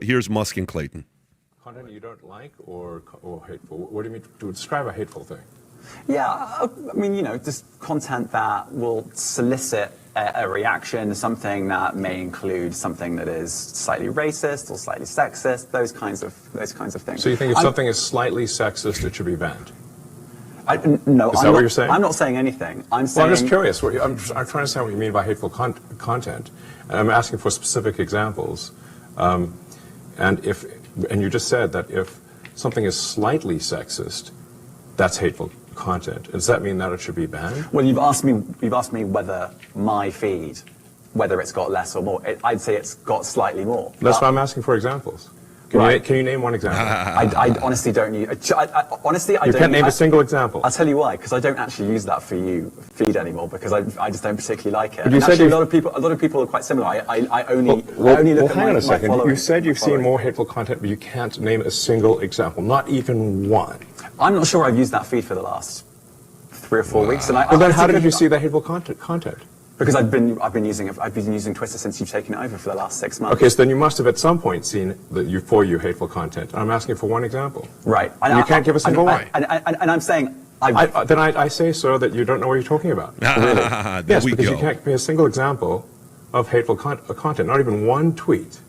Here's Musk and Clayton. Content you don't like or hateful? What do you mean to describe a hateful thing? Yeah, I mean, just content that will solicit a reaction, something that may include something that is slightly racist or slightly sexist, those kinds of things. So you think if something is slightly sexist, it should be banned? No, is that what you're saying? I'm not saying anything. I'm just curious. I'm trying to understand what you mean by hateful content, and I'm asking for specific examples. And you just said that if something is slightly sexist, that's hateful content. Does that mean that it should be banned? Well, you've asked me whether my feed, whether it's got less or more. I'd say it's got slightly more. That's why I'm asking for examples. Can you name one example? I honestly don't use. Honestly, I you don't. Can't name a single example. I'll tell you why. Because I don't actually use that for you feed anymore. Because I just don't particularly like it. But you said actually, a lot of people are quite similar. I only look at hang on my a second. following. You said you've seen more hateful content, but you can't name a single example, not even one. I'm not sure I've used that feed for the last 3 or 4 weeks. And well, then how did you see that hateful content? Because I've been using Twitter since you've taken it over for the last 6 months. Okay, so then you must have at some point seen for you hateful content. I'm asking for one example. Right. And you can't give a single one. And I'm saying... then I say, sir, that you don't know what you're talking about. Really? Yes, because you can't give me a single example of hateful content, not even one tweet.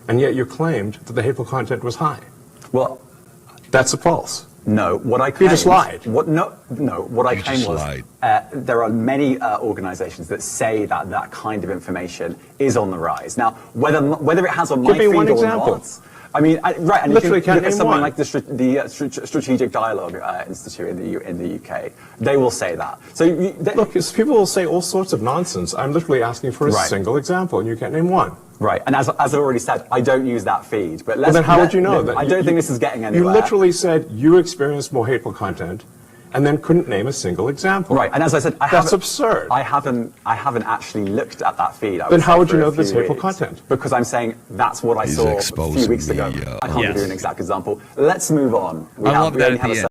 And yet you claimed that the hateful content was high. Well... That's false. No, what I claimed... You just lied. What I claimed was there are many organizations that say that that kind of information is on the rise. Now, whether it has on my feed or not... I mean, right, and literally if you look at something one. like the Strategic Dialogue Institute in the UK, they will say that. So look, people will say all sorts of nonsense. I'm literally asking for a single example, and you can't name one. Right, and as I already said, I don't use that feed. But then how would you know that? I don't think this is getting anywhere. You literally said you experienced more hateful content, and then couldn't name a single example. Right, and as I said, that's absurd. I haven't actually looked at that feed. Then how would you know there's hateful content? Because I'm saying that's what I saw a few weeks ago. I can't give you an exact example. Let's move on. I love that at the end.